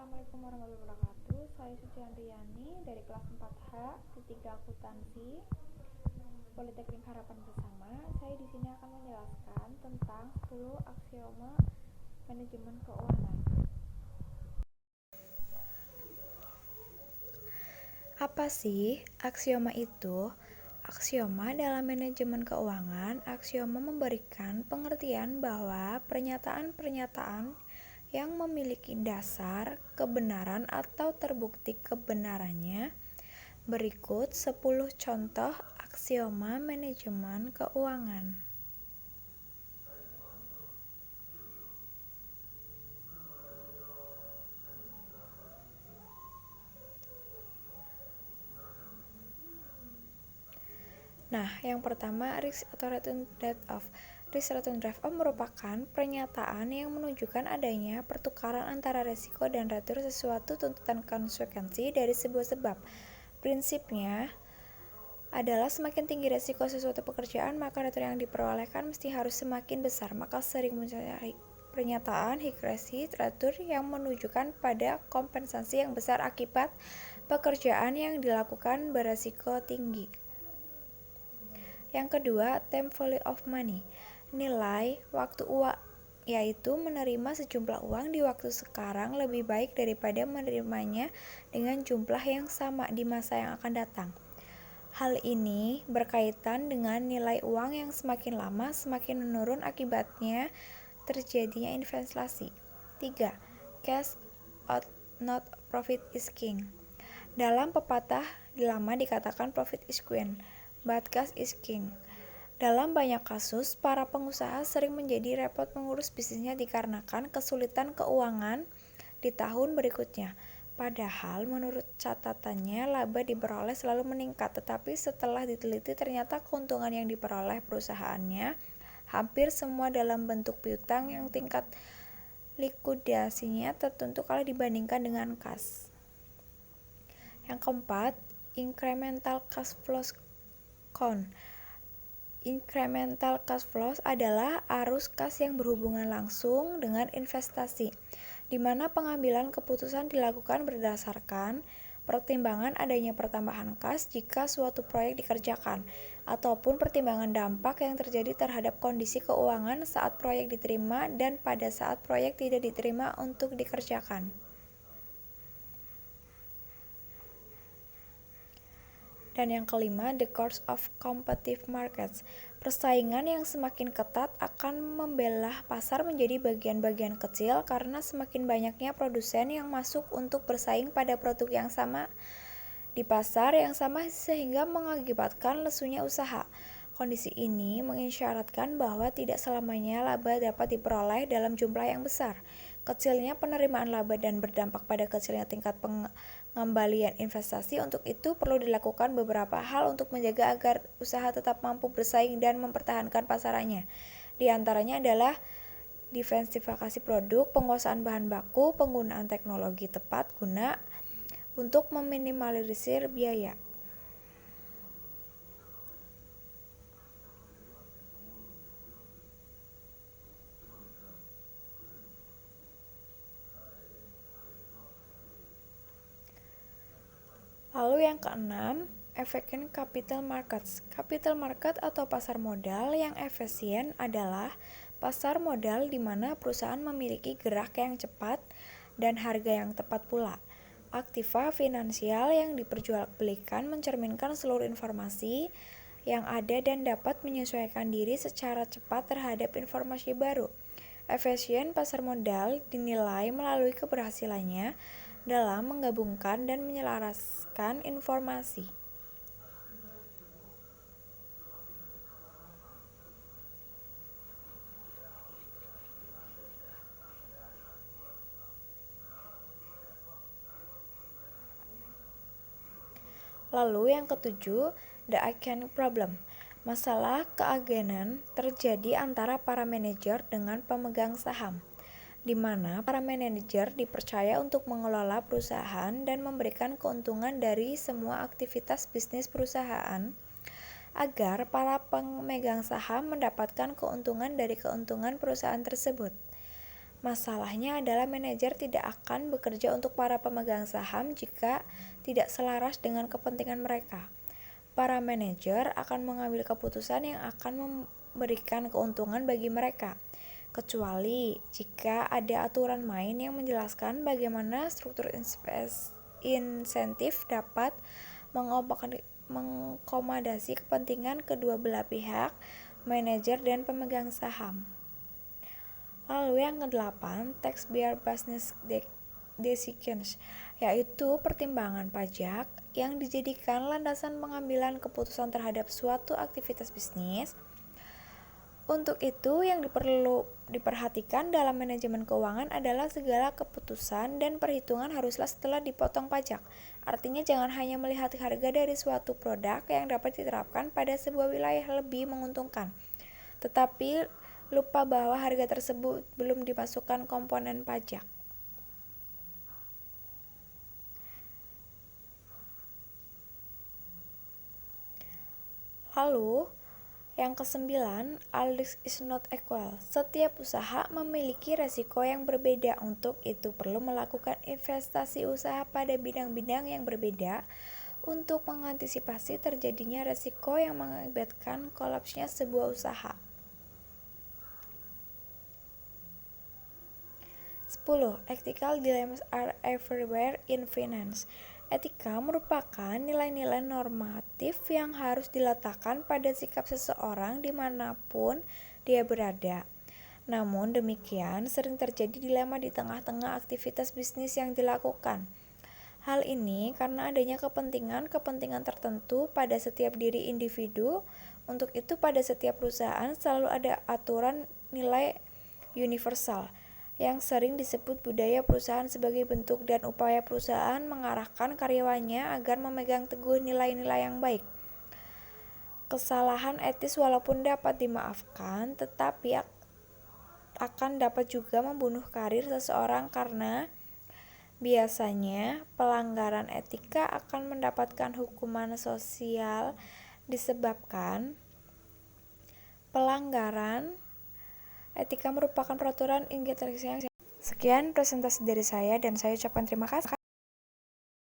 Assalamualaikum warahmatullahi wabarakatuh. Saya Suci Andriani dari kelas 4H Ketiga Akuntansi Politeknik Harapan Bersama. Saya di sini akan menjelaskan tentang 10 aksioma manajemen keuangan. Apa sih aksioma itu? Aksioma dalam manajemen keuangan, aksioma memberikan pengertian bahwa pernyataan-pernyataan yang memiliki dasar kebenaran atau terbukti kebenarannya. Berikut 10 contoh aksioma manajemen keuangan. Nah, yang pertama, risk atau return trade-off. Risk return trade-off merupakan pernyataan yang menunjukkan adanya pertukaran antara risiko dan return sesuatu tuntutan konsekuensi dari sebuah sebab. Prinsipnya adalah semakin tinggi risiko sesuatu pekerjaan, maka return yang diperolehkan mesti harus semakin besar. Maka sering mencari pernyataan high risk return yang menunjukkan pada kompensasi yang besar akibat pekerjaan yang dilakukan beresiko tinggi. Yang kedua, time value of money. Nilai waktu uang, yaitu menerima sejumlah uang di waktu sekarang lebih baik daripada menerimanya dengan jumlah yang sama di masa yang akan datang. Hal ini berkaitan dengan nilai uang yang semakin lama semakin menurun, akibatnya terjadinya inflasi. 3. Cash out not profit is king. Dalam pepatah lama dikatakan profit is queen, but cash is king. Dalam banyak kasus, para pengusaha sering menjadi repot mengurus bisnisnya dikarenakan kesulitan keuangan di tahun berikutnya. Padahal menurut catatannya laba diperoleh selalu meningkat, tetapi setelah diteliti ternyata keuntungan yang diperoleh perusahaannya hampir semua dalam bentuk piutang yang tingkat likuidasinya tertentu kalau dibandingkan dengan kas. Yang keempat, incremental cash flow count. Incremental cash flow adalah arus kas yang berhubungan langsung dengan investasi, di mana pengambilan keputusan dilakukan berdasarkan pertimbangan adanya pertambahan kas jika suatu proyek dikerjakan, ataupun pertimbangan dampak yang terjadi terhadap kondisi keuangan saat proyek diterima dan pada saat proyek tidak diterima untuk dikerjakan. Dan yang kelima, the course of competitive markets. Persaingan yang semakin ketat akan membelah pasar menjadi bagian-bagian kecil karena semakin banyaknya produsen yang masuk untuk bersaing pada produk yang sama di pasar yang sama sehingga mengakibatkan lesunya usaha. Kondisi ini mengisyaratkan bahwa tidak selamanya laba dapat diperoleh dalam jumlah yang besar. Kecilnya penerimaan laba dan berdampak pada kecilnya tingkat pengembalian investasi. Untuk itu perlu dilakukan beberapa hal untuk menjaga agar usaha tetap mampu bersaing dan mempertahankan pasarannya. Di antaranya adalah diversifikasi produk, penguasaan bahan baku, penggunaan teknologi tepat guna untuk meminimalisir biaya. Lalu yang keenam, efficient capital markets. Capital market atau pasar modal yang efisien adalah pasar modal di mana perusahaan memiliki gerak yang cepat dan harga yang tepat pula. Aktiva finansial yang diperjualbelikan mencerminkan seluruh informasi yang ada dan dapat menyesuaikan diri secara cepat terhadap informasi baru. Efisien pasar modal dinilai melalui keberhasilannya dalam menggabungkan dan menyelaraskan informasi. Lalu yang ketujuh, the agen problem. Masalah keagenan terjadi antara para manajer dengan pemegang saham, di mana para manajer dipercaya untuk mengelola perusahaan dan memberikan keuntungan dari semua aktivitas bisnis perusahaan, agar para pemegang saham mendapatkan keuntungan dari keuntungan perusahaan tersebut. Masalahnya adalah manajer tidak akan bekerja untuk para pemegang saham jika tidak selaras dengan kepentingan mereka. Para manajer akan mengambil keputusan yang akan memberikan keuntungan bagi mereka, kecuali jika ada aturan main yang menjelaskan bagaimana struktur insentif dapat mengakomodasi kepentingan kedua belah pihak, manajer dan pemegang saham. Lalu yang ke-8, taxpayer business decisions, yaitu pertimbangan pajak yang dijadikan landasan pengambilan keputusan terhadap suatu aktivitas bisnis. Untuk itu, yang perlu diperhatikan dalam manajemen keuangan adalah segala keputusan dan perhitungan haruslah setelah dipotong pajak. Artinya jangan hanya melihat harga dari suatu produk yang dapat diterapkan pada sebuah wilayah lebih menguntungkan, tetapi lupa bahwa harga tersebut belum dimasukkan komponen pajak. Lalu, yang ke-9, all risk is not equal. Setiap usaha memiliki resiko yang berbeda. Untuk itu perlu melakukan investasi usaha pada bidang-bidang yang berbeda untuk mengantisipasi terjadinya resiko yang mengakibatkan kolapsnya sebuah usaha. 10. Ethical dilemmas are everywhere in finance. Etika merupakan nilai-nilai normatif yang harus diletakkan pada sikap seseorang dimanapun dia berada. Namun demikian, sering terjadi dilema di tengah-tengah aktivitas bisnis yang dilakukan. Hal ini karena adanya kepentingan tertentu pada setiap diri individu. Untuk itu pada setiap perusahaan selalu ada aturan nilai universal yang sering disebut budaya perusahaan sebagai bentuk dan upaya perusahaan mengarahkan karyawannya agar memegang teguh nilai-nilai yang baik. Kesalahan etis walaupun dapat dimaafkan, tetapi akan dapat juga membunuh karir seseorang karena biasanya pelanggaran etika akan mendapatkan hukuman sosial disebabkan pelanggaran etika merupakan peraturan integritas. Sekian presentasi dari saya dan saya ucapkan terima kasih.